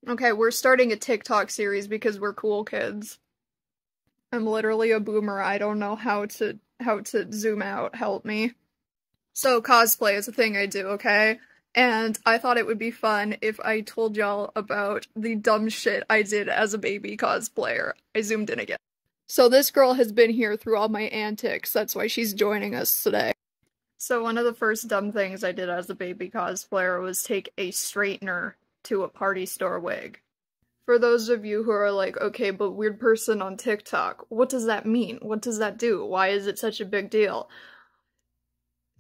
Okay, we're starting a TikTok series because we're cool kids. I'm literally a boomer. I don't know how to zoom out. Help me. So cosplay is a thing I do, okay? And I thought it would be fun if I told y'all about the dumb shit I did as a baby cosplayer. I zoomed in again. So this girl has been here through all my antics. That's why she's joining us today. So one of the first dumb things I did as a baby cosplayer was take a straightener to a party store wig. For those of you who are like, okay, but weird person on TikTok, what does that mean? What does that do? Why is it such a big deal?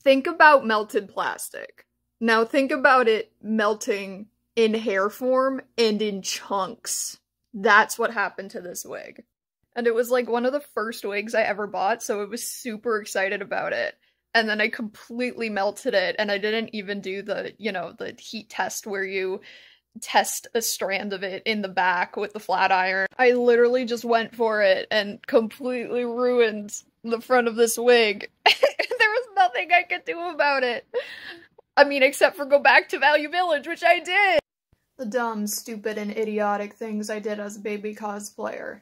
Think about melted plastic. Now think about it melting in hair form and in chunks. That's what happened to this wig. And it was like one of the first wigs I ever bought, so I was super excited about it. And then I completely melted it, and I didn't even do the, the heat test where you test a strand of it in the back with the flat iron. I literally just went for it and completely ruined the front of this wig. There was nothing I could do about it. I mean, except for go back to Value Village, which I did! The dumb, stupid, and idiotic things I did as a baby cosplayer.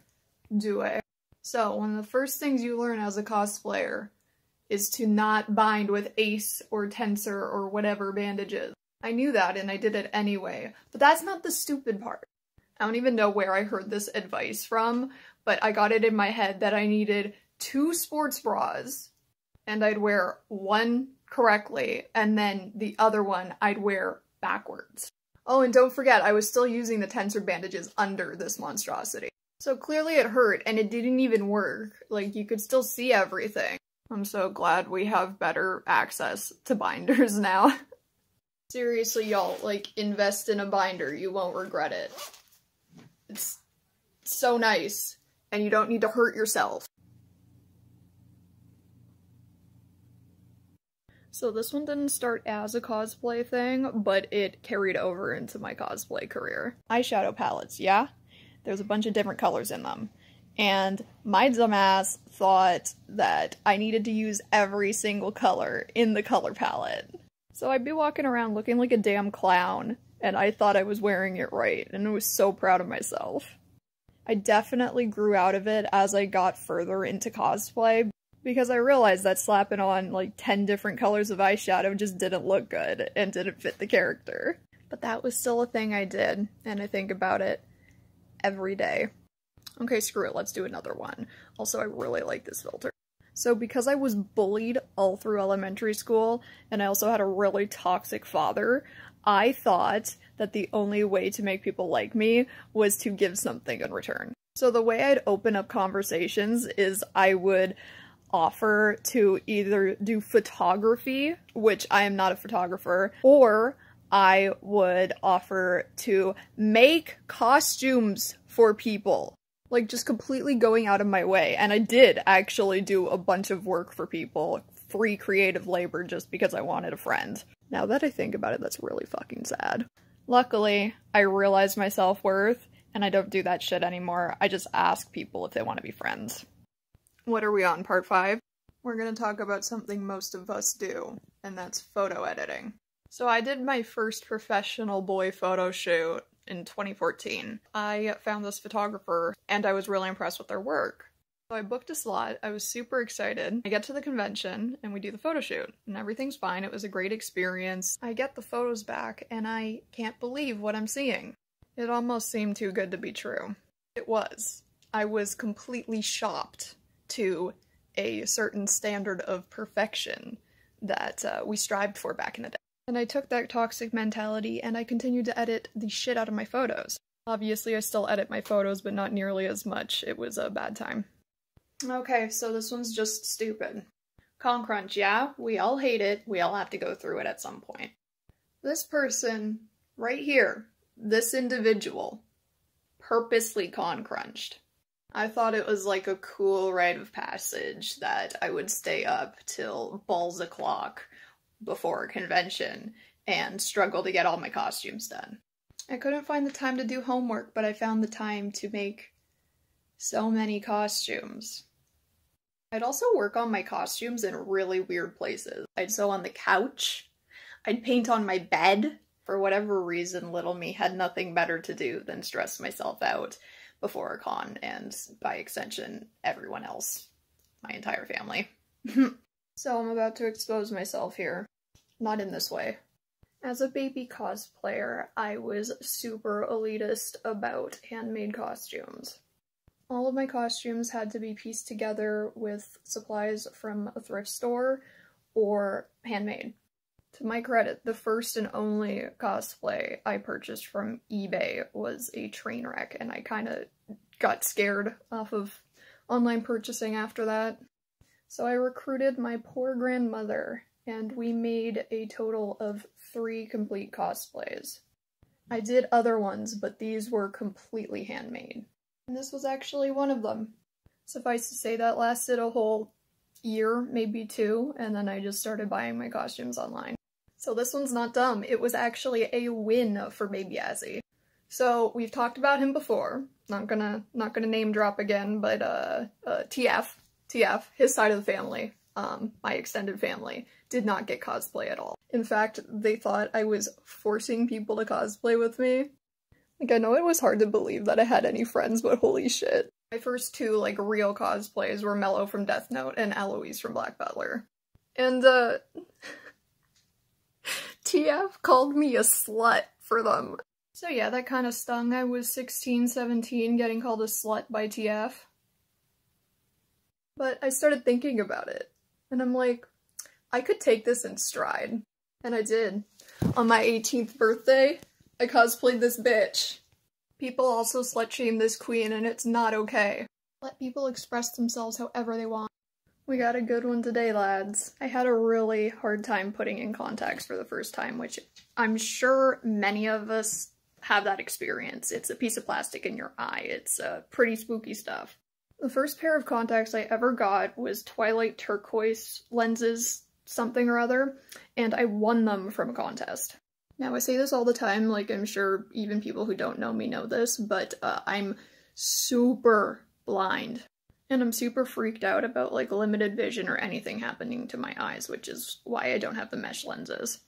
So, one of the first things you learn as a cosplayer is to not bind with ace or tensor or whatever bandages. I knew that and I did it anyway, but that's not the stupid part. I don't even know where I heard this advice from, but I got it in my head that I needed 2 sports bras, and I'd wear one correctly, and then the other one I'd wear backwards. Oh, and don't forget, I was still using the tensor bandages under this monstrosity. So clearly it hurt, and it didn't even work. Like, you could still see everything. I'm so glad we have better access to binders now. Seriously, y'all, like, invest in a binder. You won't regret it. It's so nice, and you don't need to hurt yourself. So this one didn't start as a cosplay thing, but it carried over into my cosplay career. Eyeshadow palettes, yeah? There's a bunch of different colors in them. And my dumbass thought that I needed to use every single color in the color palette. So I'd be walking around looking like a damn clown, and I thought I was wearing it right, and I was so proud of myself. I definitely grew out of it as I got further into cosplay, because I realized that slapping on like 10 different colors of eyeshadow just didn't look good and didn't fit the character. But that was still a thing I did, and I think about it every day. Okay, screw it, let's do another one. Also, I really like this filter. So because I was bullied all through elementary school, and I also had a really toxic father, I thought that the only way to make people like me was to give something in return. So the way I'd open up conversations is I would offer to either do photography, which I am not a photographer, or I would offer to make costumes for people. Like, just completely going out of my way. And I did actually do a bunch of work for people, free creative labor, just because I wanted a friend. Now that I think about it, that's really fucking sad. Luckily, I realized my self-worth, and I don't do that shit anymore. I just ask people if they want to be friends. What are we on, part 5? We're gonna talk about something most of us do, and that's photo editing. So I did my first professional boy photo shoot in 2014. I found this photographer, and I was really impressed with their work. So I booked a slot, I was super excited. I get to the convention, and we do the photo shoot, and everything's fine, it was a great experience. I get the photos back, and I can't believe what I'm seeing. It almost seemed too good to be true. It was. I was completely shocked to a certain standard of perfection that we strived for back in the day. And I took that toxic mentality and I continued to edit the shit out of my photos. Obviously I still edit my photos, but not nearly as much. It was a bad time. Okay, so this one's just stupid. Con crunch, yeah? We all hate it. We all have to go through it at some point. This person, right here, this individual, purposely con crunched. I thought it was like a cool rite of passage that I would stay up till balls o'clock before a convention and struggle to get all my costumes done. I couldn't find the time to do homework, but I found the time to make so many costumes. I'd also work on my costumes in really weird places. I'd sew on the couch, I'd paint on my bed, For whatever reason, little me had nothing better to do than stress myself out before a con, and by extension, everyone else. My entire family. So I'm about to expose myself here. Not in this way. As a baby cosplayer, I was super elitist about handmade costumes. All of my costumes had to be pieced together with supplies from a thrift store or handmade. To my credit, the first and only cosplay I purchased from eBay was a train wreck, and I kind of got scared off of online purchasing after that. So I recruited my poor grandmother, and we made a total of 3 complete cosplays. I did other ones, but these were completely handmade. And this was actually one of them. Suffice to say, that lasted a whole year, maybe 2, and then I just started buying my costumes online. So this one's not dumb. It was actually a win for baby Aszii. So we've talked about him before. Not gonna name drop again, but TF, his side of the family, my extended family, did not get cosplay at all. In fact, they thought I was forcing people to cosplay with me. Like, I know it was hard to believe that I had any friends, but holy shit. My first 2, like, real cosplays were Mello from Death Note and Eloise from Black Butler. And, TF called me a slut for them. So yeah, that kind of stung. I was 16, 17, getting called a slut by TF. But I started thinking about it, and I'm like, I could take this in stride. And I did. On my 18th birthday, I cosplayed this bitch. People also slut-shame this queen, and it's not okay. Let people express themselves however they want. We got a good one today, lads. I had a really hard time putting in contacts for the first time, which I'm sure many of us have that experience. It's a piece of plastic in your eye. It's pretty spooky stuff. The first pair of contacts I ever got was Twilight turquoise lenses, something or other, and I won them from a contest. Now, I say this all the time, like, I'm sure even people who don't know me know this, but I'm super blind. And I'm super freaked out about, like, limited vision or anything happening to my eyes, which is why I don't have the mesh lenses.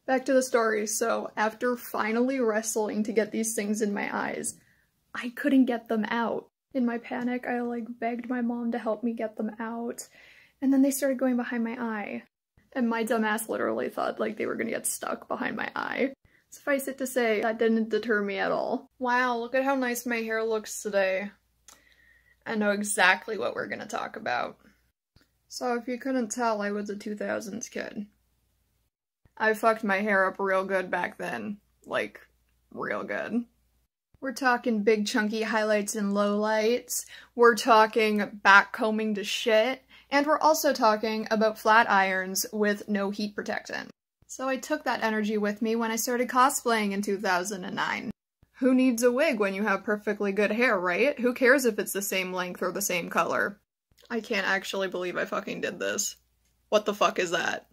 Back to the story. So, after finally wrestling to get these things in my eyes, I couldn't get them out. In my panic, I, like, begged my mom to help me get them out, and then they started going behind my eye. And my dumbass literally thought, like, they were gonna get stuck behind my eye. Suffice it to say, that didn't deter me at all. Wow, look at how nice my hair looks today. I know exactly what we're gonna talk about. So if you couldn't tell, I was a 2000s kid. I fucked my hair up real good back then. Like, real good. We're talking big chunky highlights and lowlights. We're talking backcombing to shit. And we're also talking about flat irons with no heat protectant. So I took that energy with me when I started cosplaying in 2009. Who needs a wig when you have perfectly good hair, right? Who cares if it's the same length or the same color? I can't actually believe I fucking did this. What the fuck is that?